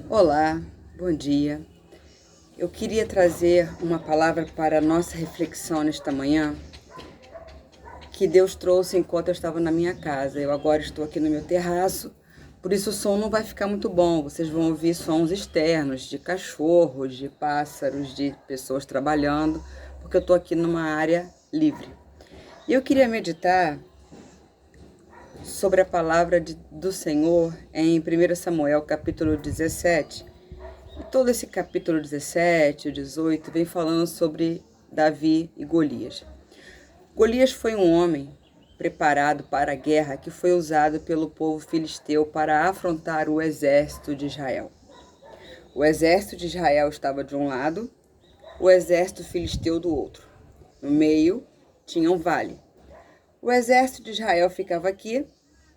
Olá, bom dia. Eu queria trazer uma palavra para a nossa reflexão nesta manhã, que Deus trouxe enquanto eu estava na minha casa. Eu agora estou aqui no meu terraço, por isso o som não vai ficar muito bom. Vocês vão ouvir sons externos de cachorros, de pássaros, de pessoas trabalhando, porque eu estou aqui numa área livre. E eu queria meditar sobre a palavra do Senhor em 1 Samuel, capítulo 17. E todo esse capítulo 17, 18, vem falando sobre Davi e Golias. Golias foi um homem preparado para a guerra que foi usado pelo povo filisteu para afrontar o exército de Israel. O exército de Israel estava de um lado, o exército filisteu do outro. No meio tinha um vale. O exército de Israel ficava aqui,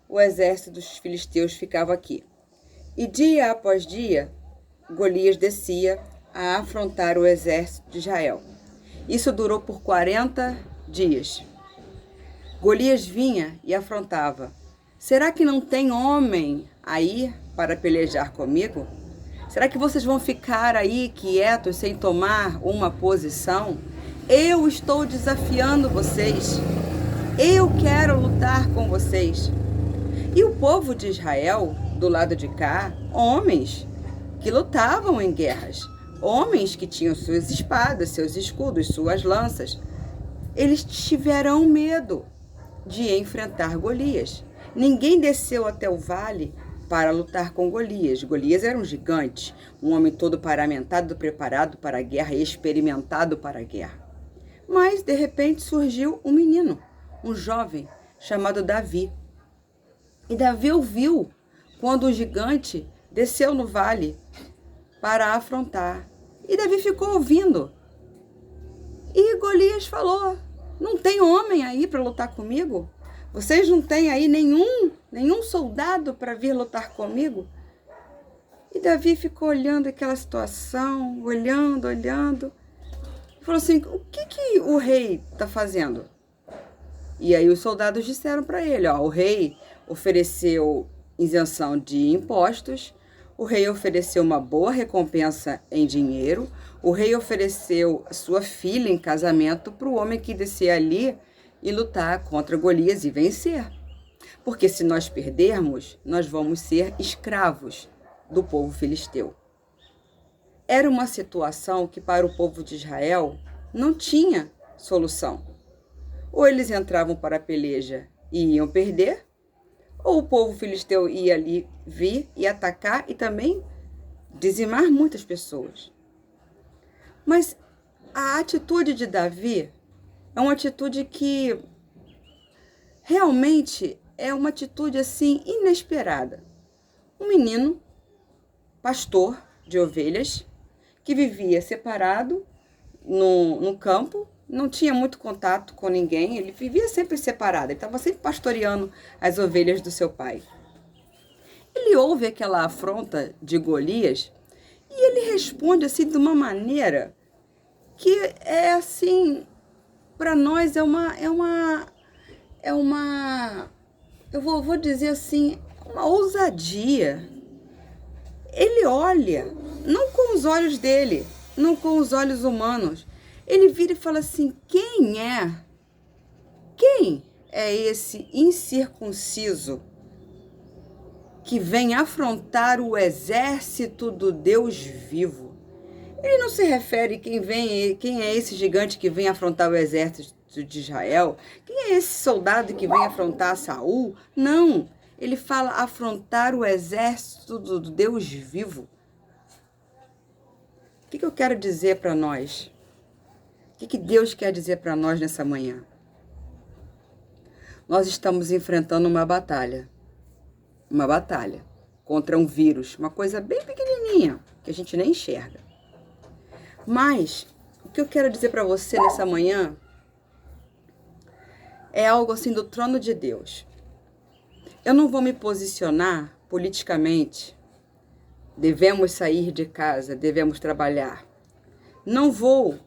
o exército dos filisteus ficava aqui. E dia após dia, Golias descia a afrontar o exército de Israel. Isso durou por 40 dias. Golias vinha e afrontava. Será que não tem homem aí para pelejar comigo? Será que vocês vão ficar aí quietos sem tomar uma posição? Eu estou desafiando vocês. Eu quero lutar com vocês. E o povo de Israel, do lado de cá, homens que lutavam em guerras, homens que tinham suas espadas, seus escudos, suas lanças, eles tiveram medo de enfrentar Golias. Ninguém desceu até o vale para lutar com Golias. Golias era um gigante, um homem todo paramentado, preparado para a guerra, experimentado para a guerra. Mas, de repente, surgiu um menino, um jovem, chamado Davi. E Davi ouviu quando o gigante desceu no vale para afrontar. E Davi ficou ouvindo. E Golias falou: não tem homem aí para lutar comigo? Vocês não têm aí nenhum soldado para vir lutar comigo? E Davi ficou olhando aquela situação, olhando. E falou assim: o que o rei está fazendo? E aí os soldados disseram para ele: o rei ofereceu isenção de impostos, o rei ofereceu uma boa recompensa em dinheiro, o rei ofereceu sua filha em casamento para o homem que descer ali e lutar contra Golias e vencer. Porque se nós perdermos, nós vamos ser escravos do povo filisteu. Era uma situação que para o povo de Israel não tinha solução. Ou eles entravam para a peleja e iam perder, ou o povo filisteu ia ali vir e atacar e também dizimar muitas pessoas. Mas a atitude de Davi é uma atitude que realmente é uma atitude assim inesperada. Um menino, pastor de ovelhas, que vivia separado no campo, não tinha muito contato com ninguém, ele vivia sempre separado, ele estava sempre pastoreando as ovelhas do seu pai. Ele ouve aquela afronta de Golias e ele responde assim de uma maneira que é assim, para nós eu vou dizer assim, uma ousadia. Ele olha, não com os olhos dele, não com os olhos humanos. Ele vira e fala assim: quem é esse incircunciso que vem afrontar o exército do Deus vivo? Ele não se refere quem é esse gigante que vem afrontar o exército de Israel? Quem é esse soldado que vem afrontar Saul? Não, ele fala afrontar o exército do Deus vivo. O que eu quero dizer para nós? O que Deus quer dizer para nós nessa manhã? Nós estamos enfrentando uma batalha contra um vírus, uma coisa bem pequenininha, que a gente nem enxerga. Mas o que eu quero dizer para você nessa manhã é algo assim do trono de Deus. Eu não vou me posicionar politicamente, devemos sair de casa, devemos trabalhar. Não vou,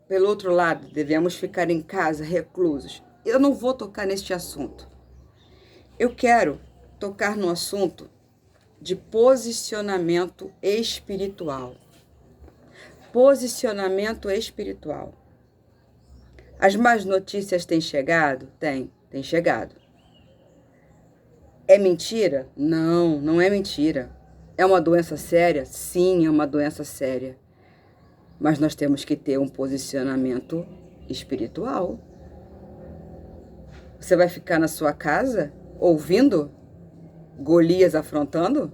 pelo outro lado, devemos ficar em casa, reclusos. Eu não vou tocar neste assunto. Eu quero tocar no assunto de posicionamento espiritual. Posicionamento espiritual. As más notícias têm chegado? Tem chegado. É mentira? Não, não é mentira. É uma doença séria? Sim, é uma doença séria. Mas nós temos que ter um posicionamento espiritual. Você vai ficar na sua casa ouvindo Golias afrontando?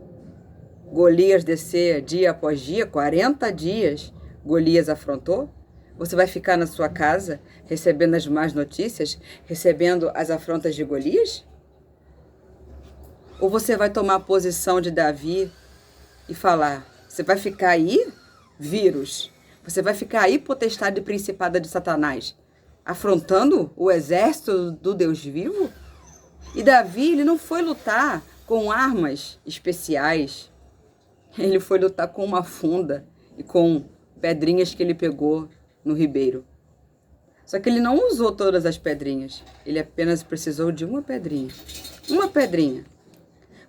Golias descer dia após dia, 40 dias, Golias afrontou? Você vai ficar na sua casa recebendo as más notícias, recebendo as afrontas de Golias? Ou você vai tomar a posição de Davi e falar, você vai ficar aí, vírus? Você vai ficar aí, potestade e principada de Satanás, afrontando o exército do Deus vivo? E Davi, ele não foi lutar com armas especiais. Ele foi lutar com uma funda e com pedrinhas que ele pegou no ribeiro. Só que ele não usou todas as pedrinhas. Ele apenas precisou de uma pedrinha. Uma pedrinha.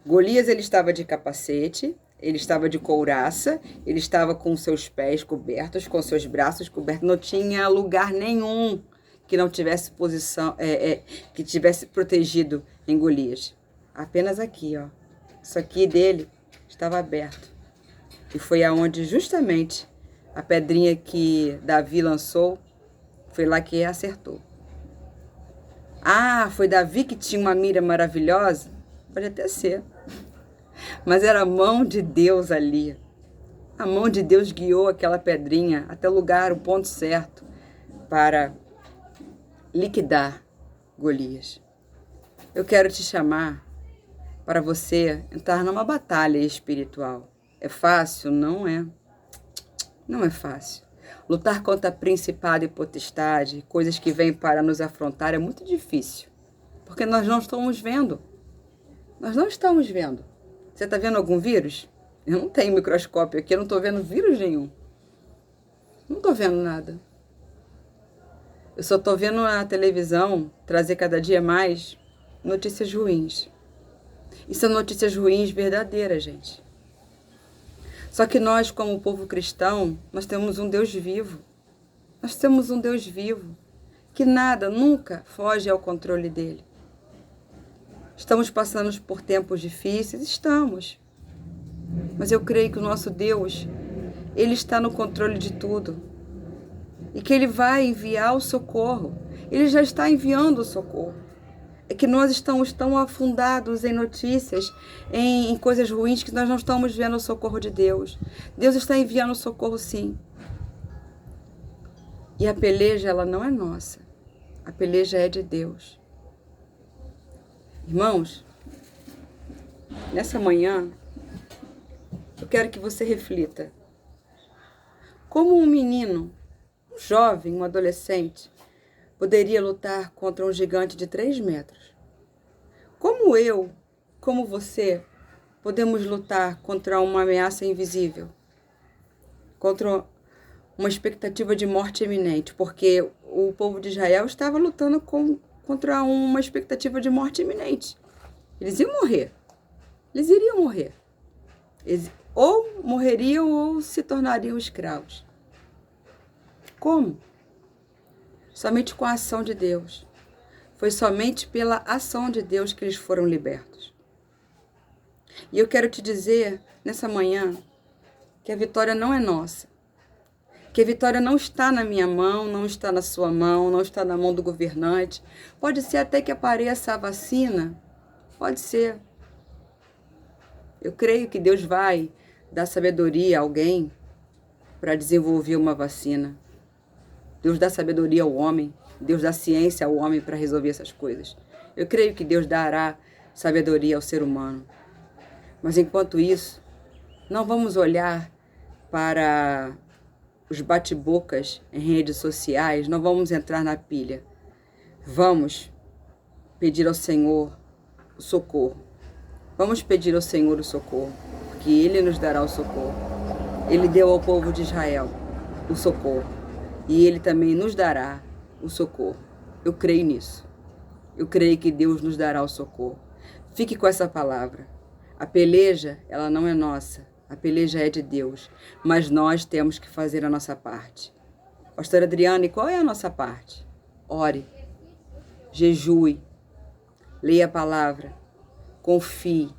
Golias, ele estava de capacete, ele estava de couraça, ele estava com seus pés cobertos, com seus braços cobertos. Não tinha lugar nenhum que não tivesse posição, que tivesse protegido em Golias. Apenas aqui, ó. Isso aqui dele estava aberto. E foi aonde justamente a pedrinha que Davi lançou, foi lá que acertou. Ah, foi Davi que tinha uma mira maravilhosa? Pode até ser. Mas era a mão de Deus ali. A mão de Deus guiou aquela pedrinha até o lugar, o ponto certo, para liquidar Golias. Eu quero te chamar para você entrar numa batalha espiritual. É fácil? Não é. Não é fácil. Lutar contra principado e potestade, coisas que vêm para nos afrontar, é muito difícil. Porque nós não estamos vendo. Nós não estamos vendo. Você está vendo algum vírus? Eu não tenho microscópio aqui, eu não estou vendo vírus nenhum. Não estou vendo nada. Eu só estou vendo a televisão trazer cada dia mais notícias ruins. E são notícias ruins verdadeiras, gente. Só que nós, como povo cristão, nós temos um Deus vivo. Nós temos um Deus vivo, que nada, nunca foge ao controle dele. Estamos passando por tempos difíceis? Estamos. Mas eu creio que o nosso Deus, ele está no controle de tudo. E que ele vai enviar o socorro. Ele já está enviando o socorro. É que nós estamos tão afundados em notícias, em coisas ruins, que nós não estamos vendo o socorro de Deus. Deus está enviando o socorro, sim. E a peleja, ela não é nossa. A peleja é de Deus. Irmãos, nessa manhã, eu quero que você reflita. Como um menino, um jovem, um adolescente, poderia lutar contra um gigante de 3 metros? Como eu, como você, podemos lutar contra uma ameaça invisível? Contra uma expectativa de morte iminente? Porque o povo de Israel estava lutando contra uma expectativa de morte iminente. Eles iam morrer. Eles iriam morrer. Eles ou morreriam ou se tornariam escravos. Como? Somente com a ação de Deus. Foi somente pela ação de Deus que eles foram libertos. E eu quero te dizer, nessa manhã, que a vitória não é nossa. Que a vitória não está na minha mão, não está na sua mão, não está na mão do governante. Pode ser até que apareça a vacina. Pode ser. Eu creio que Deus vai dar sabedoria a alguém para desenvolver uma vacina. Deus dá sabedoria ao homem, Deus dá ciência ao homem para resolver essas coisas. Eu creio que Deus dará sabedoria ao ser humano. Mas enquanto isso, não vamos olhar para os bate-bocas em redes sociais, não vamos entrar na pilha. Vamos pedir ao Senhor o socorro. Vamos pedir ao Senhor o socorro, porque Ele nos dará o socorro. Ele deu ao povo de Israel o socorro. E Ele também nos dará o socorro. Eu creio nisso. Eu creio que Deus nos dará o socorro. Fique com essa palavra. A peleja, ela não é nossa. A peleja é de Deus. Mas nós temos que fazer a nossa parte. Pastora Adriana, e qual é a nossa parte? Ore, jejue, leia a palavra, confie,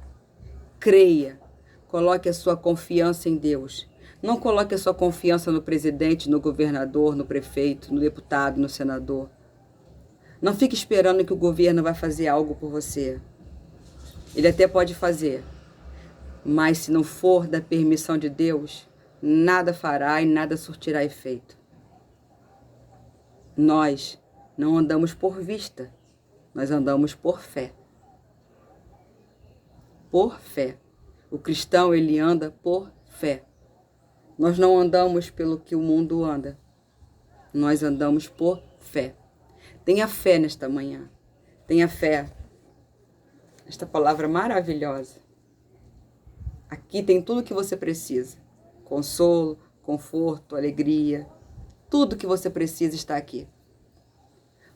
creia, coloque a sua confiança em Deus. Não coloque a sua confiança no presidente, no governador, no prefeito, no deputado, no senador. Não fique esperando que o governo vai fazer algo por você. Ele até pode fazer, mas se não for da permissão de Deus, nada fará e nada surtirá efeito. Nós não andamos por vista, nós andamos por fé. Por fé. O cristão, ele anda por fé. Nós não andamos pelo que o mundo anda. Nós andamos por fé. Tenha fé nesta manhã. Tenha fé. Esta palavra maravilhosa. Aqui tem tudo o que você precisa. Consolo, conforto, alegria. Tudo que você precisa está aqui.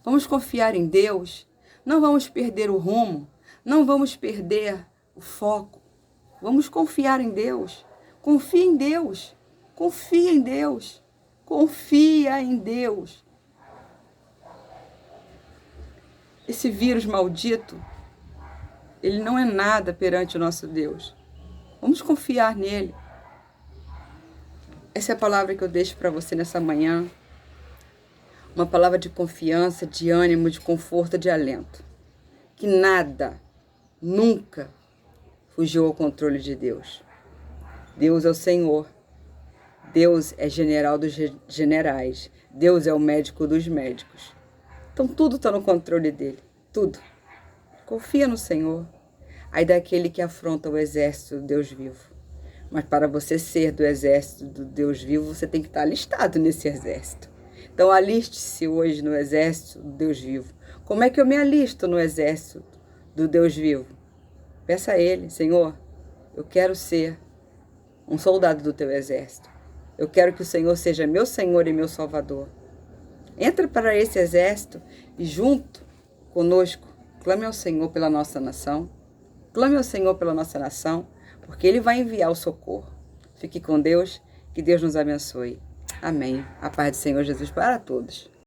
Vamos confiar em Deus. Não vamos perder o rumo. Não vamos perder o foco. Vamos confiar em Deus. Confie em Deus. Confia em Deus. Confia em Deus. Esse vírus maldito, ele não é nada perante o nosso Deus. Vamos confiar nele. Essa é a palavra que eu deixo para você nessa manhã. Uma palavra de confiança, de ânimo, de conforto, de alento. Que nada, nunca fugiu ao controle de Deus. Deus é o Senhor. Deus é general dos generais. Deus é o médico dos médicos. Então tudo está no controle dele. Tudo. Confia no Senhor. Aí daquele que afronta o exército do Deus vivo. Mas para você ser do exército do Deus vivo, você tem que estar alistado nesse exército. Então aliste-se hoje no exército do Deus vivo. Como é que eu me alisto no exército do Deus vivo? Peça a Ele, Senhor, eu quero ser um soldado do Teu exército. Eu quero que o Senhor seja meu Senhor e meu Salvador. Entra para esse exército e junto conosco, clame ao Senhor pela nossa nação. Clame ao Senhor pela nossa nação, porque Ele vai enviar o socorro. Fique com Deus, que Deus nos abençoe. Amém. A paz do Senhor Jesus para todos.